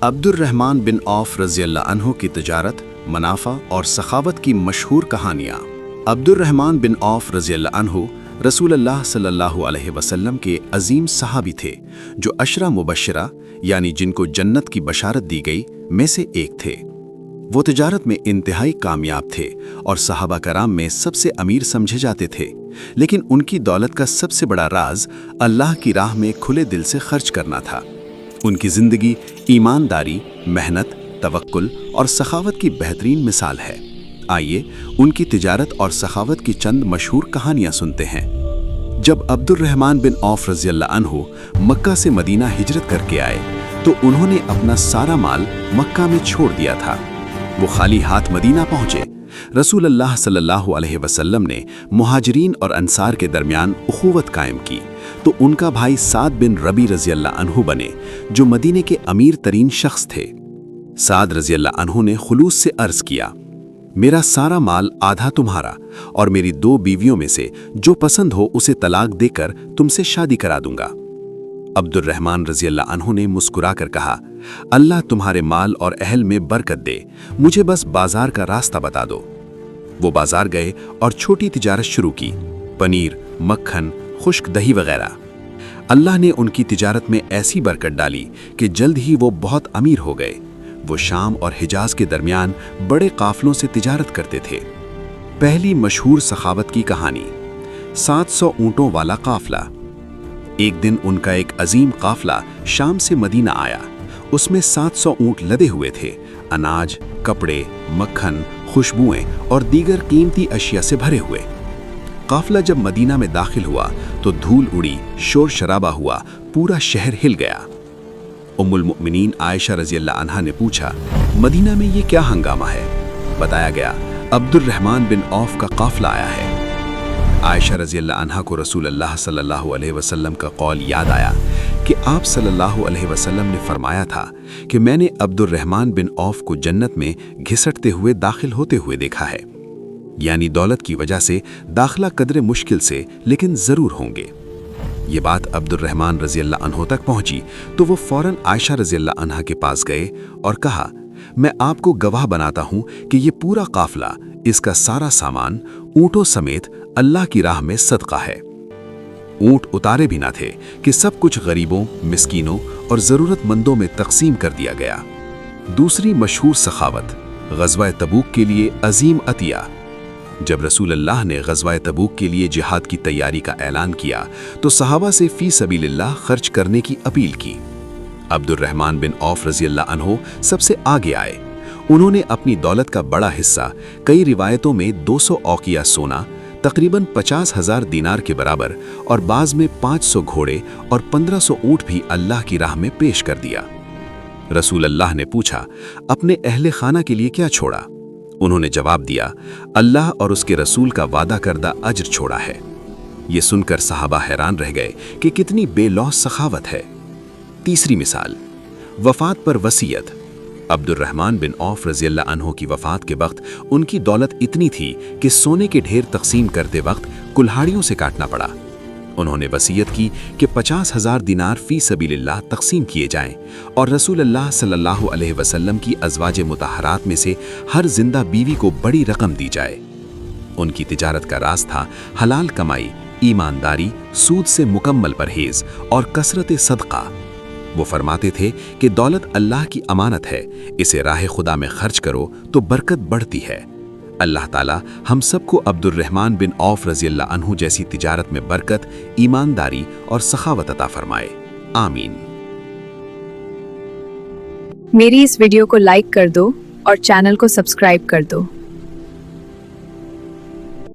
Abdurrahman bin of रज़ियल्लाहु अन्हु की तिजारत, मुनाफा और सखावत की मशहूर कहानियाँ। अब्दुर्रहमान बिन औफ रज़ियल्लाहु अन्हु रसूलुल्लाह सल्लल्लाहु अलैहि वसल्लम के अजीम सहाबी थे, जो अशरा मुबश्शिरा यानी जिनको जन्नत की बशारत दी गई में से एक थे। वो तिजारत में इंतहाई कामयाब थे और सहाबा कराम में सबसे अमीर समझे जाते थे, लेकिन उनकी दौलत का सबसे बड़ा राज अल्लाह की राह में खुले दिल से खर्च करना था। उनकी ज़िंदगी ईमानदारी, मेहनत, तवक्कुल और सखावत की बेहतरीन मिसाल है। आइए उनकी तिजारत और सखावत की चंद मशहूर कहानियाँ सुनते हैं। जब अब्दुर्रहमान बिन औफ रज़ियल्लाहु अन्हु मक्का से मदीना हिजरत करके आए तो उन्होंने अपना सारा माल मक्का में छोड़ दिया था। वो खाली हाथ मदीना पहुँचे। रसूलुल्लाह सल्लल्लाहु अलैहि वसल्लम ने मुहाजिरीन और अंसार के दरमियान उखुवत कायम की तो उनका भाई साद बिन रबी रज़ियल्लाहु अन्हु बने, जो मदीने के अमीर तरीन शख्स थे। साद रज़ियल्लाहु अन्हु ने खुलूस से अर्ज़ किया, मेरा सारा माल आधा तुम्हारा और मेरी 2 बीवियों में से जो पसंद हो उसे तलाक देकर तुमसे शादी करा दूंगा। अब्दुर्रहमान रज़ियल्लाहु अन्हु ने मुस्कुराकर कहा, अल्लाह तुम्हारे माल और अहल में बरकत दे, मुझे बस बाजार का रास्ता बता दो। वो बाजार गए और छोटी तिजारत शुरू की, पनीर, मक्खन, खुश्क दही वगैरह। अल्लाह ने उनकी तिजारत में ऐसी बरकत डाली कि जल्द ही वो बहुत अमीर हो गए। वो शाम और हिजाज के दरमियान बड़े काफलों से तिजारत करते थे। पहली मशहूर सखावत की कहानी, 700 ऊँटों वाला काफला। एक दिन उनका एक अजीम काफला शाम से मदीना आया। उसमें 700 ऊँट लदे हुए थे, अनाज, कपड़े, मक्खन, खुशबुएं और दीगर कीमती अशिया से भरे हुए। काफला जब मदीना में दाखिल हुआ तो धूल उड़ी, शोर शराबा हुआ, पूरा शहर हिल गया। उम्मुल मुमिनीन आयशा रज़ियल्लाहु अन्हा ने पूछा, मदीना में ये क्या हंगामा है? बताया गया, अब्दुर्रहमान बिन औफ का काफला आया है। आयशा रज़ियल्लाहु अन्हा को रसूलुल्लाह सल्लल्लाहु अलैहि वसल्लम का कौल याद आया कि आप सल्लल्लाहु अलैहि वसल्लम ने फरमाया था कि मैंने अब्दुर्रहमान बिन औफ को जन्नत में घिसटते हुए दाखिल होते हुए देखा है। यानी दौलत की वजह से दाखिला कदरे मुश्किल से लेकिन ज़रूर होंगे। ये बात अब्दुर्रहमान रज़ियल्लाहु अन्हु तक पहुंची तो वो फौरन आयशा रज़ियल्लाहु अन्हा के पास गए और कहा, मैं आपको गवाह बनाता हूं कि ये पूरा काफला, इसका सारा सामान ऊँटों समेत अल्लाह की राह में सदका है। ऊँट उतारे भी ना थे कि सब कुछ गरीबों, मिस्कीनों और ज़रूरतमंदों में तकसीम कर दिया गया। दूसरी मशहूर सखावत, ग़ज़वा तबूक के लिए अजीम अतिया। जब रसूलुल्लाह ने ग़ज़वा तबूक के लिए जिहाद की तैयारी का ऐलान किया तो सहाबा से फ़ी सबीलिल्लाह खर्च करने की अपील की। अब्दुर्रहमान बिन औफ रज़ियल्लाहु अन्हु सबसे आगे आए। उन्होंने अपनी दौलत का बड़ा हिस्सा, कई रिवायतों में 200 औकिया सोना, तकरीबन 50,000 दीनार के बराबर और बाज़ में 500 घोड़े और 1500 ऊँट भी अल्लाह की राह में पेश कर दिया। रसूलुल्लाह ने पूछा, अपने अहले खाना के लिए क्या छोड़ा? उन्होंने जवाब दिया, अल्लाह और उसके रसूल का वादा करदा अज्र छोड़ा है। ये सुनकर सहाबा हैरान रह गए कि कितनी बेलौस सखावत है। तीसरी मिसाल, वफ़ात पर वसीयत। अब्दुर्रहमान बिन औफ रज़ियल्लाहु अन्हु की वफ़ात के वक्त उनकी दौलत इतनी थी कि सोने के ढेर तकसीम करते वक्त कुल्हाड़ियों से काटना पड़ा। उन्होंने वसीयत की कि 50,000 दिनार फ़ी सबीलिल्लाह तकसीम किए जाएं और रसूलुल्लाह सल्लल्लाहु अलैहि वसल्लम की अज़वाज मुतहरात में से हर जिंदा बीवी को बड़ी रकम दी जाए। उनकी तिजारत का राज था हलाल कमाई, ईमानदारी, सूद से मुकम्मल परहेज और कसरत सदका। वो फरमाते थे कि दौलत अल्लाह की अमानत है, इसे राह खुदा में खर्च करो तो बरकत बढ़ती है। अल्लाह ताला हम सबको अब्दुर्रहमान बिन औफ रज़ियल्लाहु अन्हु जैसी तिजारत में बरकत, ईमानदारी और सखावत अता फरमाए। आमीन। मेरी इस वीडियो को लाइक कर दो और चैनल को सब्सक्राइब कर दो।